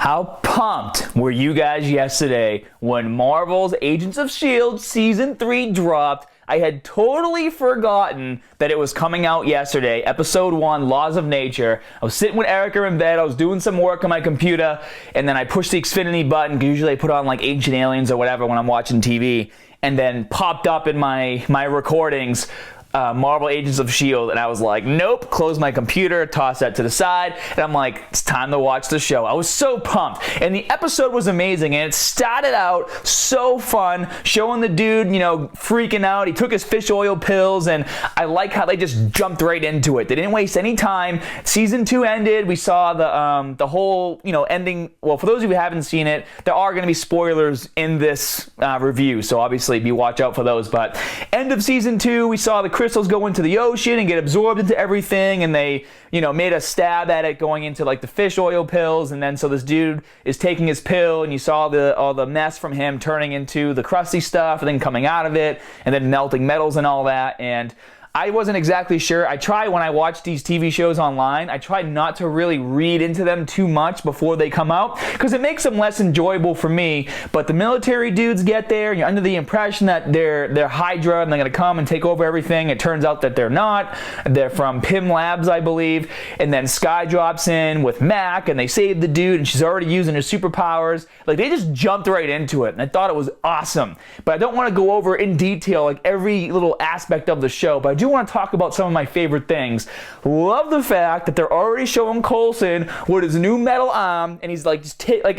How pumped were you guys yesterday when Marvel's Agents of S.H.I.E.L.D. Season 3 dropped? I had totally forgotten that it was coming out yesterday, Episode 1, Laws of Nature. I was sitting with Erica in bed, I was doing some work on my computer, and then I pushed the Xfinity button, because usually I put on like Ancient Aliens or whatever when I'm watching TV, and then popped up in my recordings, Marvel Agents of S.H.I.E.L.D. and I was like, nope, close my computer, toss that to the side, and I'm like, it's time to watch the show. I was so pumped, and the episode was amazing, and it started out so fun, showing the dude, freaking out. He took his fish oil pills, and I like how they just jumped right into it. They didn't waste any time. Season 2 ended. We saw the whole, ending. Well, for those of you who haven't seen it, there are going to be spoilers in this review, so obviously be watch out for those, but end of Season 2, we saw the crystals go into the ocean and get absorbed into everything, and they made a stab at it going into like the fish oil pills, and then so this dude is taking his pill, and you saw all the mess from him turning into the crusty stuff and then coming out of it and then melting metals and all that. And I wasn't exactly sure. I try when I watch these TV shows online, I try not to really read into them too much before they come out, because it makes them less enjoyable for me. But the military dudes get there, and you're under the impression that they're Hydra and they're going to come and take over everything. It turns out that they're not. They're from PIM Labs, I believe. And then Skye drops in with Mac, and they save the dude, and she's already using her superpowers. Like, they just jumped right into it, and I thought it was awesome. But I don't want to go over in detail like every little aspect of the show, but I do want to talk about some of my favorite things. Love the fact that they're already showing Coulson with his new metal arm, and he's like,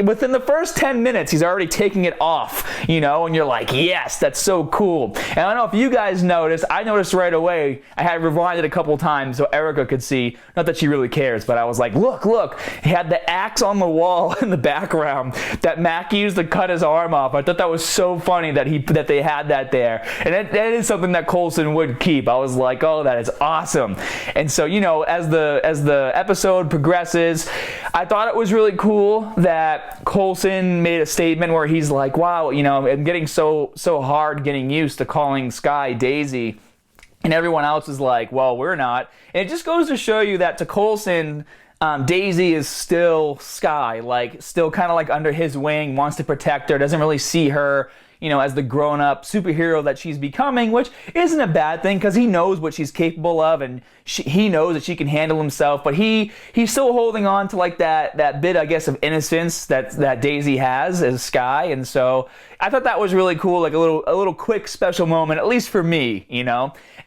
within the first 10 minutes, he's already taking it off, and you're like, yes, that's so cool. And I don't know if you guys noticed, I noticed right away. I had rewinded a couple times so Erica could see, not that she really cares, but I was like, look, he had the axe on the wall in the background that Mac used to cut his arm off. I thought that was so funny that they had that there, and that is something that Coulson would keep. I was like, oh, that is awesome. And so, as the episode progresses, I thought it was really cool that Coulson made a statement where he's like, wow, I'm getting so hard getting used to calling Skye Daisy. And everyone else is like, well, we're not. And it just goes to show you that to Coulson, Daisy is still Skye, like still kind of like under his wing, wants to protect her, doesn't really see her as the grown-up superhero that she's becoming, which isn't a bad thing, because he knows what she's capable of, and he knows that she can handle himself, but he's still holding on to like that bit, I guess, of innocence that Daisy has as Skye. And so I thought that was really cool, like a little quick special moment, at least for me.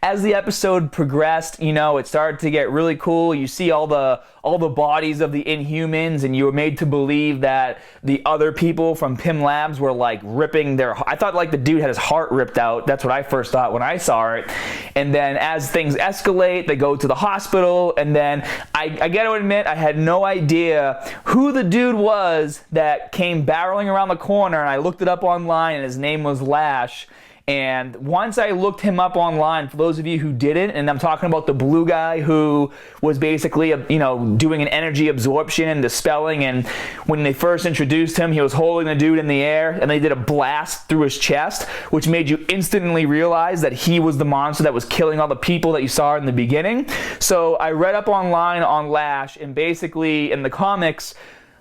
As the episode progressed, it started to get really cool. You see all the bodies of the Inhumans, and you were made to believe that the other people from PIM Labs were like ripping I thought like the dude had his heart ripped out. That's what I first thought when I saw it. And then as things escalate, they go to the hospital, and then I gotta admit, I had no idea who the dude was that came barreling around the corner, and I looked it up online, and his name was Lash. And once I looked him up online, for those of you who didn't, and I'm talking about the blue guy who was basically, doing an energy absorption and dispelling, and when they first introduced him, he was holding the dude in the air, and they did a blast through his chest, which made you instantly realize that he was the monster that was killing all the people that you saw in the beginning. So I read up online on Lash, and basically in the comics,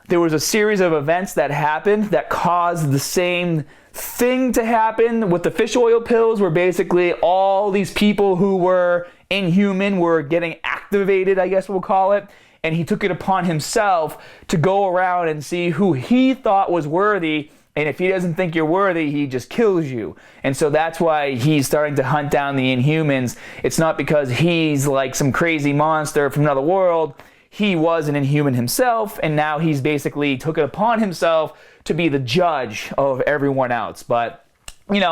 there was a series of events that happened that caused the same thing to happen with the fish oil pills, where basically all these people who were inhuman were getting activated, I guess we'll call it, and he took it upon himself to go around and see who he thought was worthy, and if he doesn't think you're worthy, he just kills you. And so that's why he's starting to hunt down the Inhumans. It's not because he's like some crazy monster from another world. He was an Inhuman himself, and now he's basically took it upon himself to be the judge of everyone else. But, and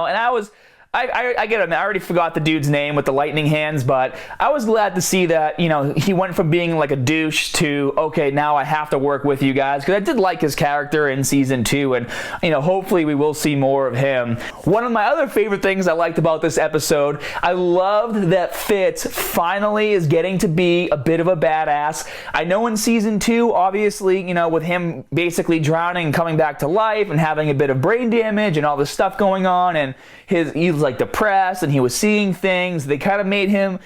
I get it. I already forgot the dude's name with the lightning hands, but I was glad to see that, he went from being like a douche to, okay, now I have to work with you guys, because I did like his character in Season 2, and, hopefully we will see more of him. One of my other favorite things I liked about this episode, I loved that FITZ finally is getting to be a bit of a badass. I know in Season 2, obviously, with him basically drowning and coming back to life and having a bit of brain damage and all this stuff going on, and he's like depressed and he was seeing things. They just made him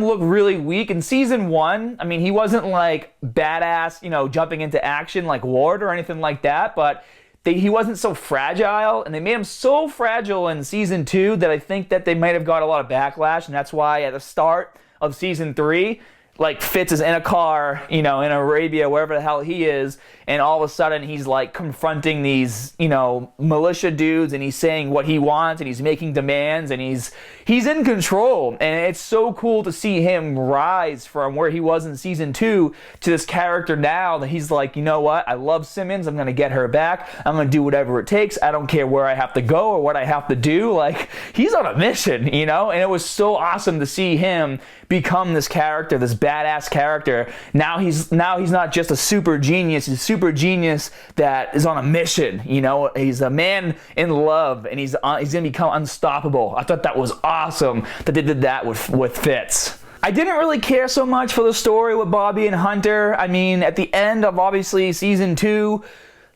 look really weak. In season 1, I mean, he wasn't like badass, jumping into action like Ward or anything like that, but he wasn't so fragile, and they made him so fragile in season 2 that I think that they might have got a lot of backlash, and that's why at the start of season 3, like FITZ is in a car, in Arabia, wherever the hell he is, and all of a sudden he's like confronting these, militia dudes, and he's saying what he wants, and he's making demands, and he's in control. And it's so cool to see him rise from where he was in season 2 to this character now that he's like, you know what, I love Simmons, I'm gonna get her back, I'm gonna do whatever it takes, I don't care where I have to go or what I have to do. Like, he's on a mission, and it was so awesome to see him become this character, this badass character. Now he's not just a super genius, he's a super genius that is on a mission. He's a man in love, and he's gonna become unstoppable. I thought that was awesome that they did that with FITZ. I didn't really care so much for the story with Bobby and Hunter. I mean, at the end of obviously season 2,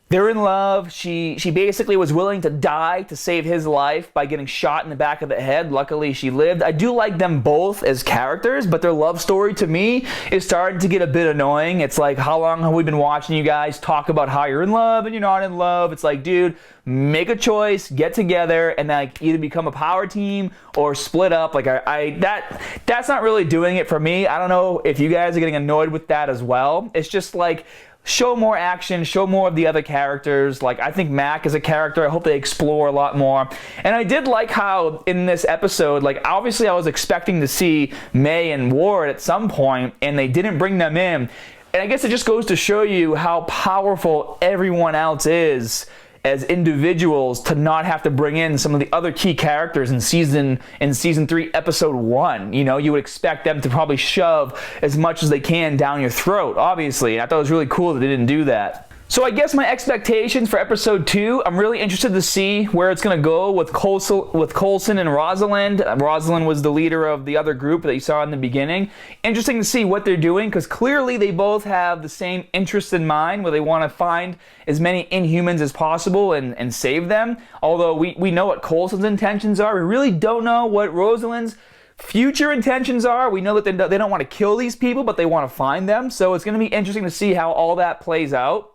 they're in love. She basically was willing to die to save his life by getting shot in the back of the head. Luckily, she lived. I do like them both as characters, but their love story to me is starting to get a bit annoying. It's like, how long have we been watching you guys talk about how you're in love and you're not in love? It's like, dude, make a choice, get together, and like either become a power team or split up. Like that's not really doing it for me. I don't know if you guys are getting annoyed with that as well. It's just like, show more action, show more of the other characters. Like, I think Mac is a character I hope they explore a lot more. And I did like how in this episode, like, obviously I was expecting to see May and Ward at some point, and they didn't bring them in. And I guess it just goes to show you how powerful everyone else is as individuals to not have to bring in some of the other key characters in season 3, episode 1. You would expect them to probably shove as much as they can down your throat, obviously. And I thought it was really cool that they didn't do that. So I guess my expectations for episode 2, I'm really interested to see where it's going to go with Coulson and Rosalind. Rosalind was the leader of the other group that you saw in the beginning. Interesting to see what they're doing, because clearly they both have the same interest in mind, where they want to find as many Inhumans as possible and save them. Although we know what Coulson's intentions are, we really don't know what Rosalind's future intentions are. We know that they don't want to kill these people, but they want to find them. So it's going to be interesting to see how all that plays out.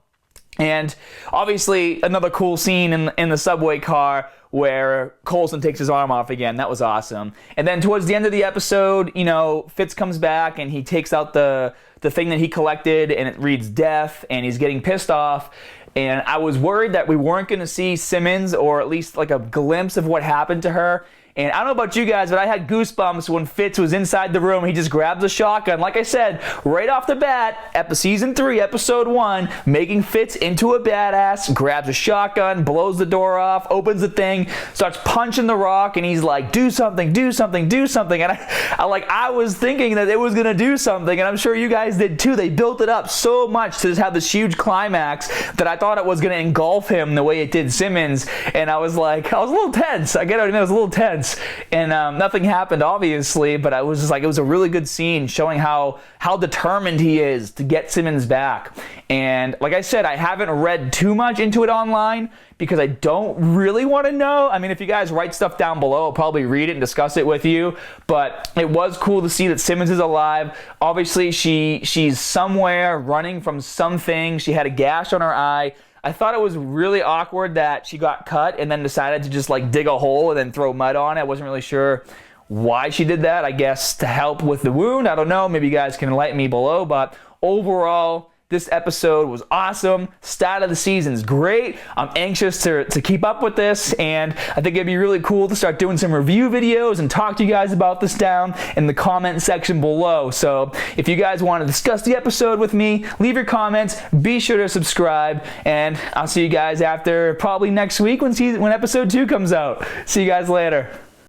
And obviously another cool scene in the subway car where Coulson takes his arm off again. That was awesome. And then towards the end of the episode, FITZ comes back and he takes out the thing that he collected, and it reads death, and he's getting pissed off. And I was worried that we weren't going to see Simmons, or at least like a glimpse of what happened to her. And I don't know about you guys, but I had goosebumps when FITZ was inside the room. He just grabs a shotgun. Like I said, right off the bat, season 3, episode 1, making FITZ into a badass, grabs a shotgun, blows the door off, opens the thing, starts punching the rock, and he's like, do something, do something, do something. And I was thinking that it was going to do something, and I'm sure you guys did too. They built it up so much to just have this huge climax that I thought it was going to engulf him the way it did Simmons. And I was a little tense. I get it, I was a little tense. And nothing happened, obviously, but I was just like, it was a really good scene showing how determined he is to get Simmons back. And like I said, I haven't read too much into it online because I don't really want to know. I mean, if you guys write stuff down below, I'll probably read it and discuss it with you. But it was cool to see that Simmons is alive. Obviously, she's somewhere running from something. She had a gash on her eye. I thought it was really awkward that she got cut and then decided to just like dig a hole and then throw mud on it. I wasn't really sure why she did that. I guess to help with the wound. I don't know. Maybe you guys can enlighten me below. But overall, this episode was awesome. Start of the season's great. I'm anxious to keep up with this, and I think it'd be really cool to start doing some review videos and talk to you guys about this down in the comment section below. So if you guys want to discuss the episode with me, leave your comments. Be sure to subscribe, and I'll see you guys after probably next week when episode 2 comes out. See you guys later.